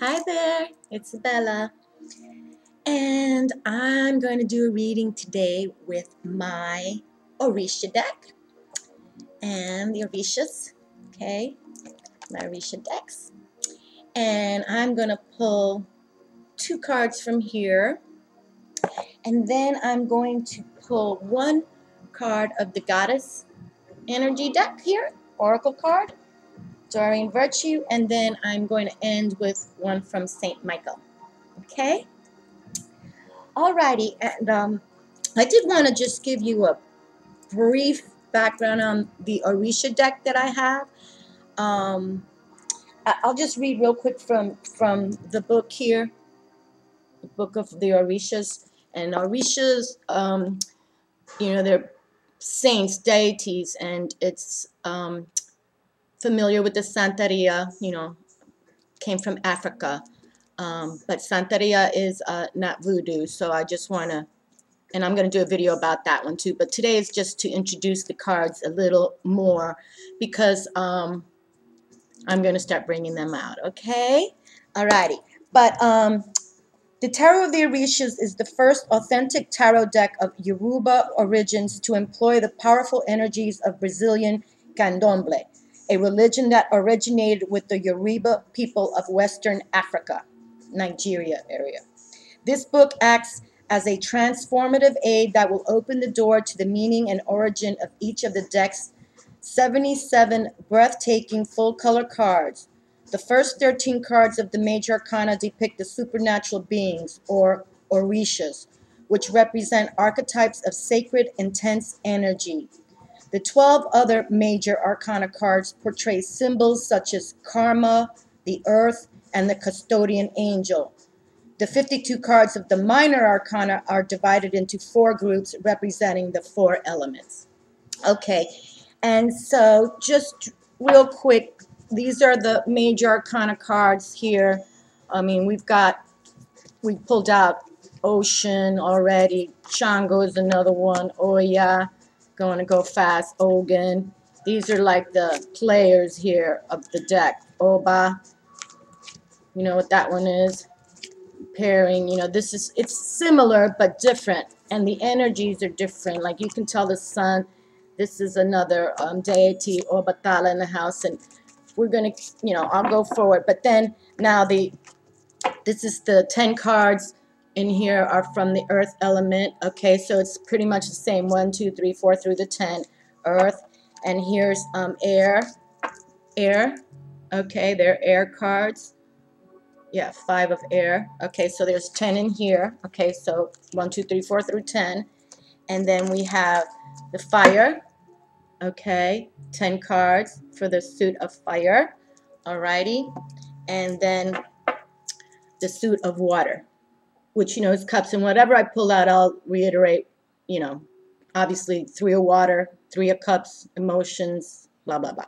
Hi there, it's Bella, and I'm going to do a reading today with my Orisha deck and the Orishas, okay, my Orisha decks. And I'm going to pull two cards from here, and then I'm going to pull one card of the Goddess Energy deck here, Oracle card, Doreen Virtue, and then I'm going to end with one from Saint Michael, okay? Alrighty, and I did want to just give you a brief background on the Orisha deck that I have. I'll just read real quick from the book here, the book of the Orishas. And Orishas, they're saints, deities, and it's familiar with the Santeria, came from Africa. But Santeria is not voodoo, so I just want to, and I'm going to do a video about that one too. But today is just to introduce the cards a little more because I'm going to start bringing them out, okay? Alrighty. But the Tarot of the Orishas is the first authentic tarot deck of Yoruba origins to employ the powerful energies of Brazilian candomblé, a religion that originated with the Yoruba people of Western Africa, Nigeria area. This book acts as a transformative aid that will open the door to the meaning and origin of each of the deck's 77 breathtaking full-color cards. The first 13 cards of the major arcana depict the supernatural beings, or Orishas, which represent archetypes of sacred, intense energy. The 12 other major arcana cards portray symbols such as karma, the earth, and the custodian angel. The 52 cards of the minor arcana are divided into 4 groups representing the 4 elements. Okay, and so just real quick, these are the major arcana cards here. I mean, we pulled out Ocean already. Shango is another one. Oya, going to go fast. Ogun. These are like the players here of the deck. Oba, you know what that one is? Pairing, it's similar but different, and the energies are different. Like you can tell the sun, this is another deity or Batala in the house, and we're gonna, I'll go forward. But then now this is the 10 cards in here are from the earth element. Okay, so it's pretty much the same, 1, 2, 3, 4 through the 10, earth. And here's air. Okay, they're air cards. Yeah, 5 of air. Okay, so there's 10 in here. Okay, so 1, 2, 3, 4 through 10. And then we have the fire. Okay, 10 cards for the suit of fire. Alrighty. And then the suit of water, which, is cups. And whatever I pull out, I'll reiterate, obviously 3 of water, 3 of cups, emotions, blah, blah, blah.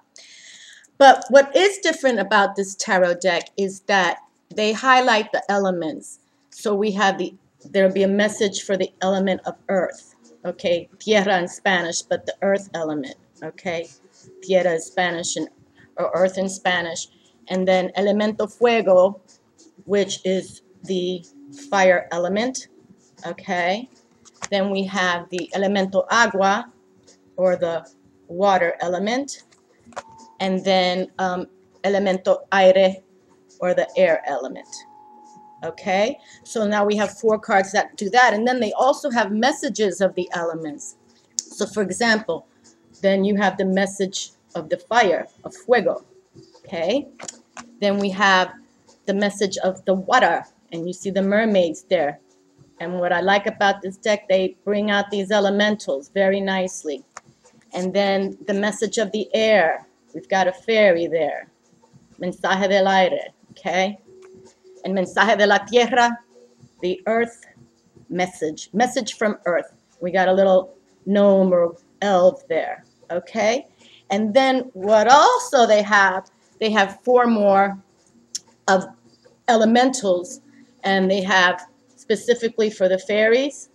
But what is different about this tarot deck is that they highlight the elements. So we have there'll be a message for the element of earth. Okay, tierra in Spanish, but the earth element. Okay, tierra is Spanish or earth in Spanish. And then elemento fuego, which is the fire element. Okay, then we have the elemento agua, or the water element. And then elemento aire, or the air element. Okay, so now we have 4 cards that do that, and then they also have messages of the elements. So for example, then you have the message of the fire, of fuego. Okay, then we have the message of the water, and you see the mermaids there. And what I like about this deck, they bring out these elementals very nicely. And then the message of the air, we've got a fairy there, mensaje del aire. Okay, and mensaje de la tierra, the earth message from earth. We got a little gnome or elf there. Okay, and then what also they have 4 more of elementals, and they have specifically for the fairies,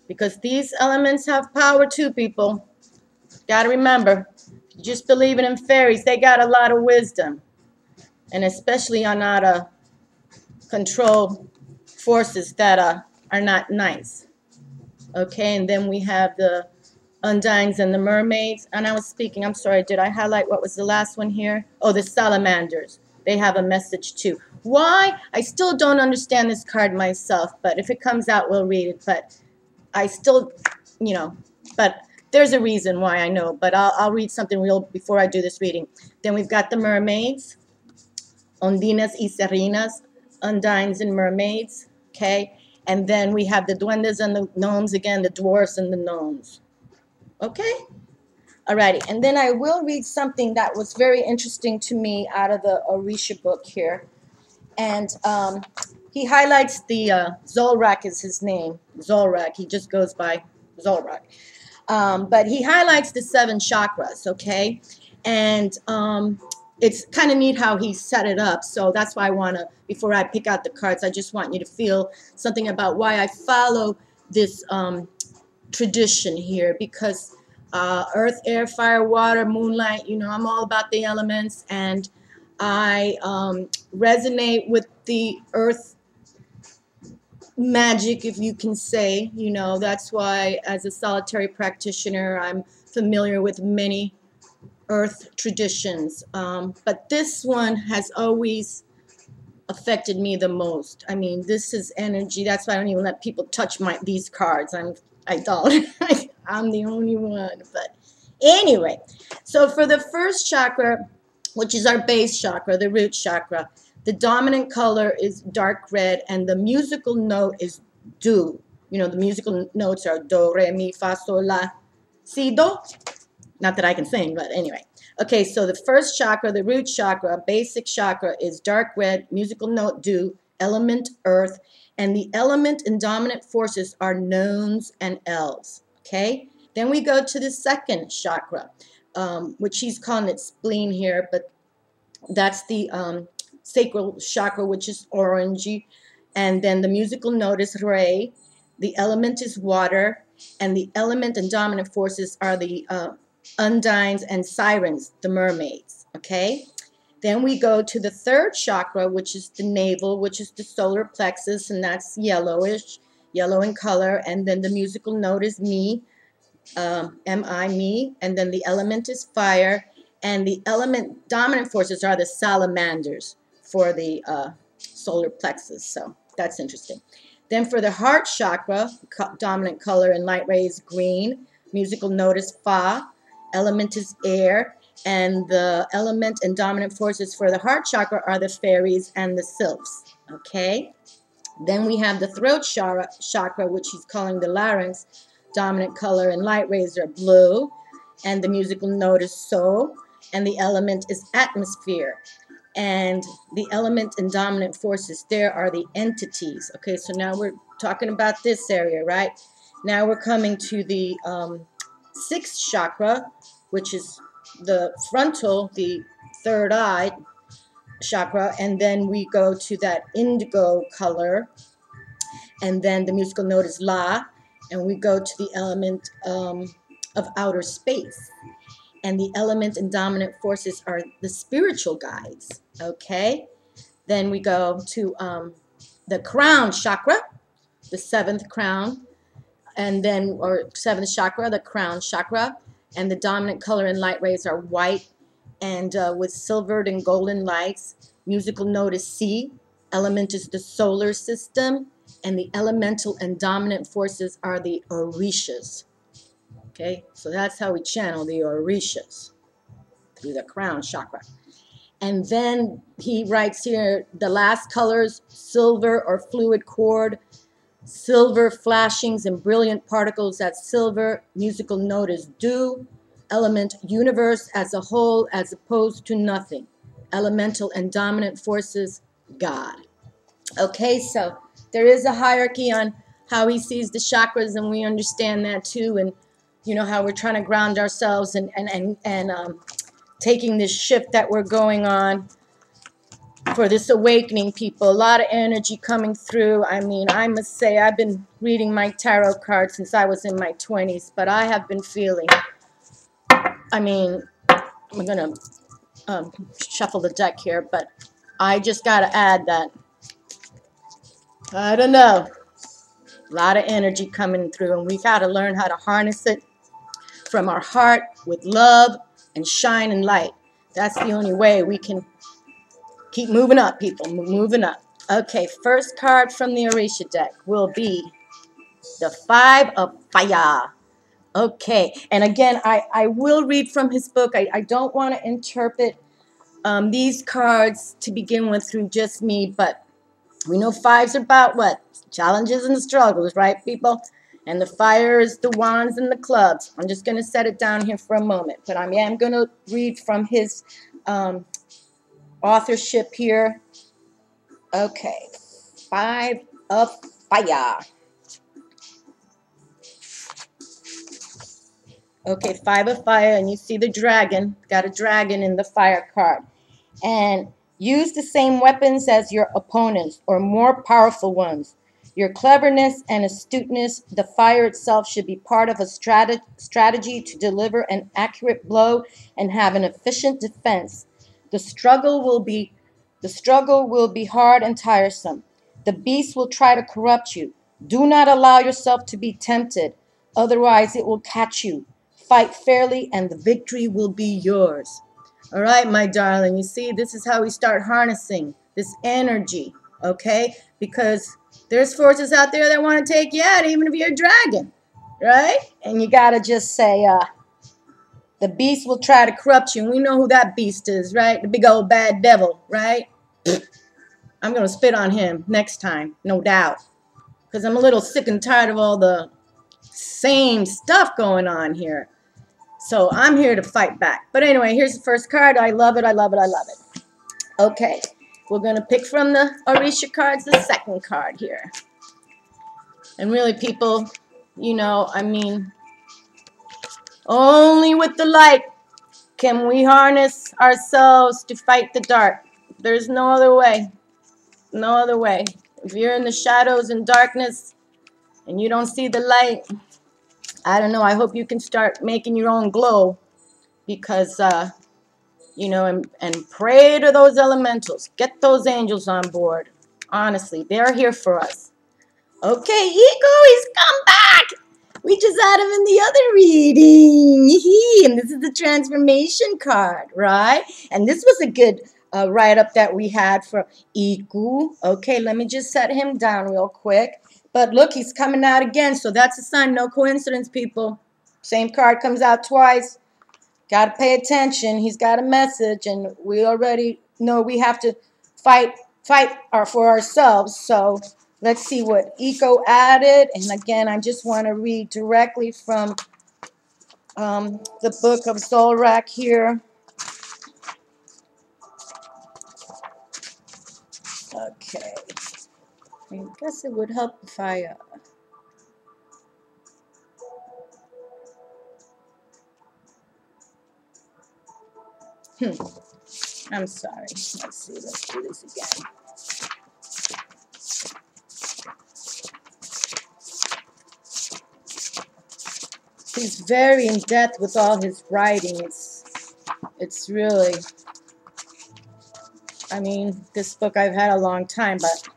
because these elements have power too, people. Got to remember, just believing in fairies, they got a lot of wisdom. And especially on how to control forces that are not nice. Okay, and then we have the undines and the mermaids. And I was speaking, I'm sorry, did I highlight what was the last one here? Oh, the salamanders. They have a message too. Why? I still don't understand this card myself, but if it comes out, we'll read it. But I still, you know, but there's a reason why I know. But I'll read something real before I do this reading. Then we've got the mermaids, ondinas y serinas, undines and mermaids, okay? And then we have the duendes and the gnomes again, the dwarfs and the gnomes. Okay? Alrighty. And then I will read something that was very interesting to me out of the Orisha book here. And he highlights the Zolrak is his name. Zolrak. He just goes by Zolrak. But he highlights the 7 chakras, okay? And it's kind of neat how he set it up. So that's why I want to, before I pick out the cards, I just want you to feel something about why I follow this tradition here. Because earth, air, fire, water, moonlight, you know, I'm all about the elements. And I resonate with the earth magic, if you can say, you know. That's why as a solitary practitioner, I'm familiar with many earth traditions. But this one has always affected me the most. I mean, this is energy. That's why I don't even let people touch these cards. I don't. I'm the only one. But anyway, so for the first chakra, which is our base chakra, the root chakra, the dominant color is dark red, and the musical note is do. You know, the musical notes are do, re, mi, fa, sol, la, si, do. Not that I can sing, but anyway. Okay, so the first chakra, the root chakra, basic chakra, is dark red, musical note do, element earth, and the element and dominant forces are nones and elves. Okay, then we go to the second chakra, which he's calling it spleen here, but that's the sacral chakra, which is orangey, and then the musical note is re, the element is water, and the element and dominant forces are the undines and sirens, the mermaids. Okay, then we go to the third chakra, which is the navel, which is the solar plexus, and that's yellowish, yellow in color, and then the musical note is me, M-I, me, and then the element is fire, and the element dominant forces are the salamanders for the solar plexus. So that's interesting. Then for the heart chakra, dominant color in light ray is green, musical note is fa, element is air, and the element and dominant forces for the heart chakra are the fairies and the sylphs. Okay. Then we have the throat chakra, which he's calling the larynx. Dominant color in light rays are blue, and the musical note is so, and the element is atmosphere. And the element and dominant forces there are the entities. Okay, so now we're talking about this area, right? Now we're coming to the sixth chakra, which is the frontal, the third eye chakra, and then we go to that indigo color, and then the musical note is la, and we go to the element of outer space, and the element and dominant forces are the spiritual guides. Okay, then we go to the crown chakra, the seventh crown, and then, or seventh chakra, the crown chakra, and the dominant color in light rays are white, and with silvered and golden lights. Musical note is C, element is the solar system, and the elemental and dominant forces are the Orishas. Okay, so that's how we channel the Orishas, through the crown chakra. And then he writes here, the last colors, silver or fluid cord, silver flashings and brilliant particles, that's silver. Musical note is do. Element, universe as a whole as opposed to nothing. Elemental and dominant forces, God. Okay, so there is a hierarchy on how he sees the chakras, and we understand that too, and you know how we're trying to ground ourselves and taking this shift that we're going on for this awakening, people. A lot of energy coming through. I mean, I must say, I've been reading my tarot cards since I was in my 20s, but I have been feeling, I mean, I'm going to shuffle the deck here, but I just got to add that I don't know. A lot of energy coming through, and we got to learn how to harness it from our heart with love and shine and light. That's the only way we can keep moving up, people. Moving up. Okay, first card from the Orisha deck will be the Five of Fire. Okay, and again, I will read from his book. I don't want to interpret these cards to begin with through just me, but we know fives are about what? Challenges and struggles, right, people? And the fire is the wands and the clubs. I'm just going to set it down here for a moment, but I am going to read from his authorship here. Okay, Five of Fire. Okay, Five of Fire, and you see the dragon. Got a dragon in the fire card. And use the same weapons as your opponents or more powerful ones. Your cleverness and astuteness, the fire itself should be part of a strategy to deliver an accurate blow and have an efficient defense. The struggle will be hard and tiresome. The beast will try to corrupt you. Do not allow yourself to be tempted, otherwise it will catch you. Fight fairly and the victory will be yours. All right, my darling, you see, this is how we start harnessing this energy, okay? Because there's forces out there that want to take you out, even if you're a dragon, right? And you got to just say, the beast will try to corrupt you. And we know who that beast is, right? The big old bad devil, right? I'm going to spit on him next time, no doubt. Because I'm a little sick and tired of all the same stuff going on here. So I'm here to fight back. But anyway, here's the first card. I love it, I love it, I love it. Okay, we're going to pick from the Orisha cards the second card here. And really, people, you know, I mean, only with the light can we harness ourselves to fight the dark. There's no other way. No other way. If you're in the shadows and darkness and you don't see the light, I don't know, I hope you can start making your own glow. Because, you know, and pray to those elementals. Get those angels on board. Honestly, they're here for us. Okay, Ego, he's come back. We just had him in the other reading. And this is the transformation card, right? And this was a good write-up that we had for Iku. Okay, let me just set him down real quick. But look, he's coming out again. So that's a sign. No coincidence, people. Same card comes out twice. Got to pay attention. He's got a message, and we already know we have to fight for ourselves. So let's see what Eco added. And again, I just want to read directly from the book of Zolrak here. Okay. I guess it would help if I... I'm sorry. Let's see. Let's do this again. He's very in depth with all his writing. It's really, I mean, this book I've had a long time, but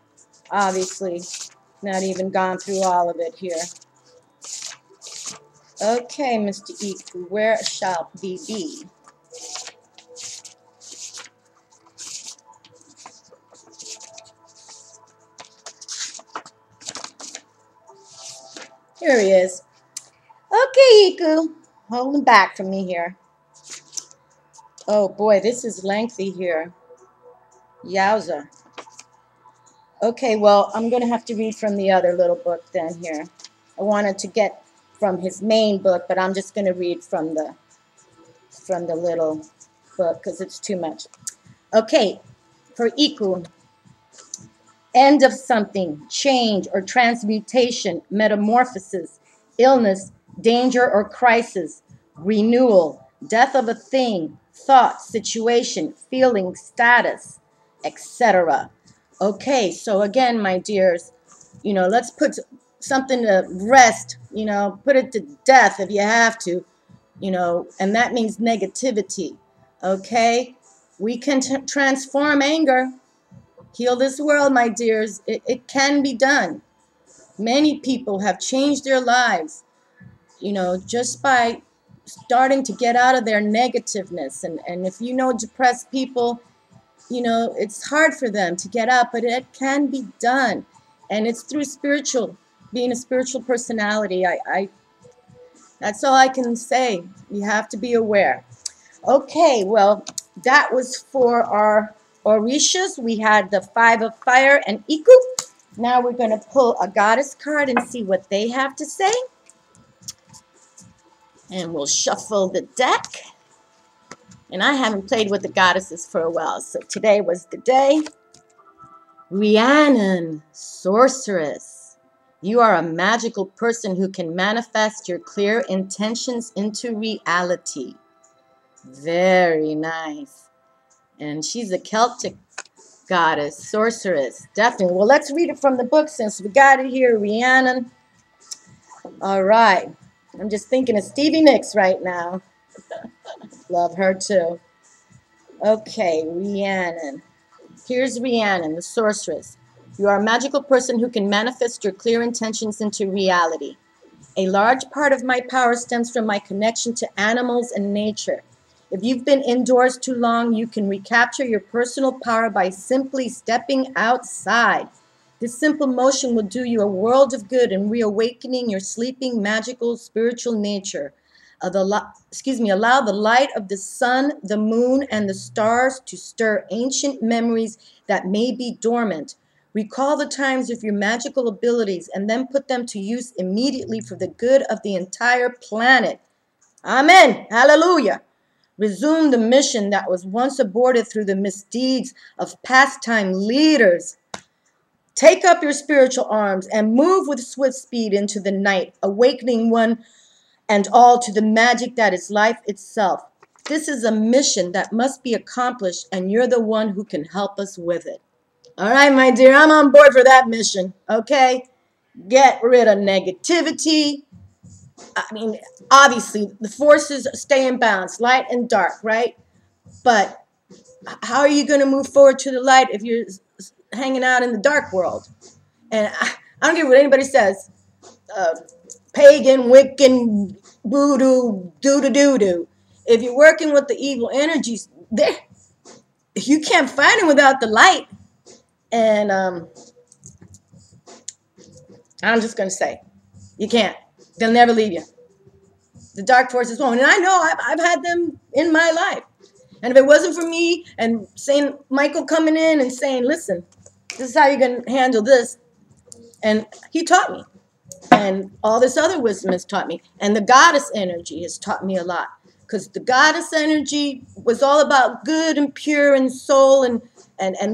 obviously not even gone through all of it here. Okay, Mr. Iku, where shall we be? Here he is. Okay, Iku, holding back from me here. Oh boy, this is lengthy here. Yowza. Okay, well, I'm going to have to read from the other little book then here. I wanted to get from his main book, but I'm just going to read from the little book because it's too much. Okay, for Iku, end of something, change or transmutation, metamorphosis, illness, danger or crisis, renewal, death of a thing, thought, situation, feeling, status, etc. Okay, so again, my dears, you know, let's put something to rest, you know, put it to death if you have to, you know, and that means negativity. Okay, we can transform anger. Heal this world, my dears. It can be done. Many people have changed their lives, just by starting to get out of their negativeness. And if you know depressed people, it's hard for them to get up, but it can be done. And it's through being a spiritual personality. That's all I can say. You have to be aware. Okay, well, that was for our Orishas. We had the 5 of fire and Iku. Now we're going to pull a goddess card and see what they have to say. And we'll shuffle the deck. And I haven't played with the goddesses for a while, so today was the day. Rhiannon, sorceress. You are a magical person who can manifest your clear intentions into reality. Very nice. And she's a Celtic goddess, sorceress. Definitely. Well, let's read it from the book since we got it here, Rhiannon. All right. I'm just thinking of Stevie Nicks right now. Love her too. Okay, Rhiannon. Here's Rhiannon, the sorceress. You are a magical person who can manifest your clear intentions into reality. A large part of my power stems from my connection to animals and nature. If you've been indoors too long, you can recapture your personal power by simply stepping outside. This simple motion will do you a world of good in reawakening your sleeping, magical, spiritual nature. Allow the light of the sun, the moon, and the stars to stir ancient memories that may be dormant. Recall the times of your magical abilities and then put them to use immediately for the good of the entire planet. Amen. Hallelujah. Resume the mission that was once aborted through the misdeeds of past-time leaders. Take up your spiritual arms and move with swift speed into the night, awakening one and all to the magic that is life itself. This is a mission that must be accomplished, and you're the one who can help us with it. All right, my dear, I'm on board for that mission, okay? Get rid of negativity. I mean, obviously, the forces stay in balance, light and dark, right? But how are you going to move forward to the light if you're hanging out in the dark world? And I don't care what anybody says. Pagan, Wiccan, voodoo, doo-doo-doo-doo. If you're working with the evil energies, you can't fight them without the light. And I'm just going to say, you can't. They'll never leave you. The dark forces won't. And I know I've had them in my life. And if it wasn't for me and Saint Michael coming in and saying, listen, this is how you're going to handle this. And he taught me. And all this other wisdom has taught me. And the goddess energy has taught me a lot. Because the goddess energy was all about good and pure and soul and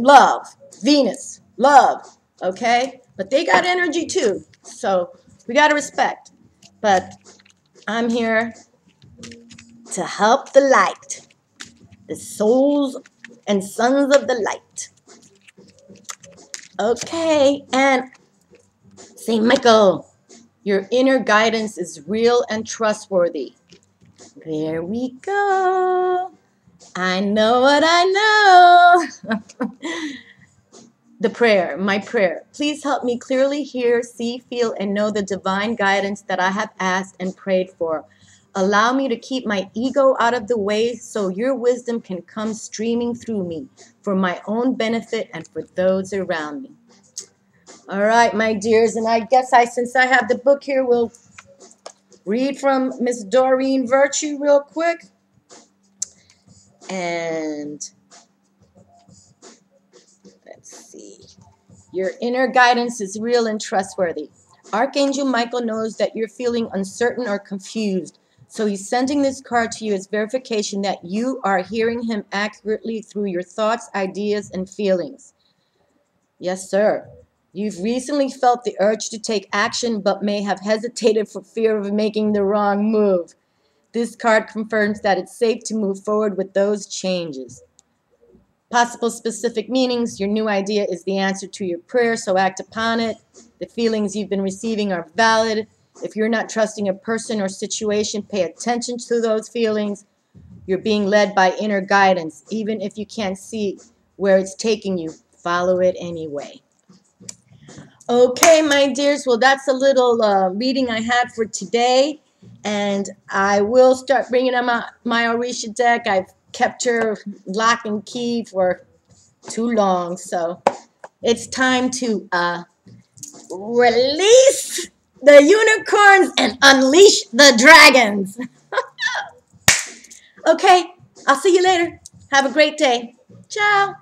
love. Venus, love, okay? But they got energy too. So we got to respect. But I'm here to help the light. The souls and sons of the light. Okay, and St. Michael, your inner guidance is real and trustworthy. There we go. I know what I know. The prayer, my prayer. Please help me clearly hear, see, feel, and know the divine guidance that I have asked and prayed for. Allow me to keep my ego out of the way so your wisdom can come streaming through me for my own benefit and for those around me. All right, my dears, and I guess since I have the book here, we'll read from Miss Doreen Virtue real quick. And let's see. Your inner guidance is real and trustworthy. Archangel Michael knows that you're feeling uncertain or confused. So he's sending this card to you as verification that you are hearing him accurately through your thoughts, ideas, and feelings. Yes, sir. You've recently felt the urge to take action, but may have hesitated for fear of making the wrong move. This card confirms that it's safe to move forward with those changes. Possible specific meanings. Your new idea is the answer to your prayer, so act upon it. The feelings you've been receiving are valid. If you're not trusting a person or situation, pay attention to those feelings. You're being led by inner guidance, even if you can't see where it's taking you. follow it anyway. Okay, my dears. Well, that's a little reading I had for today. And I will start bringing up my Orisha deck. I've kept her lock and key for too long. So it's time to release the unicorns and unleash the dragons. Okay, I'll see you later. Have a great day. Ciao.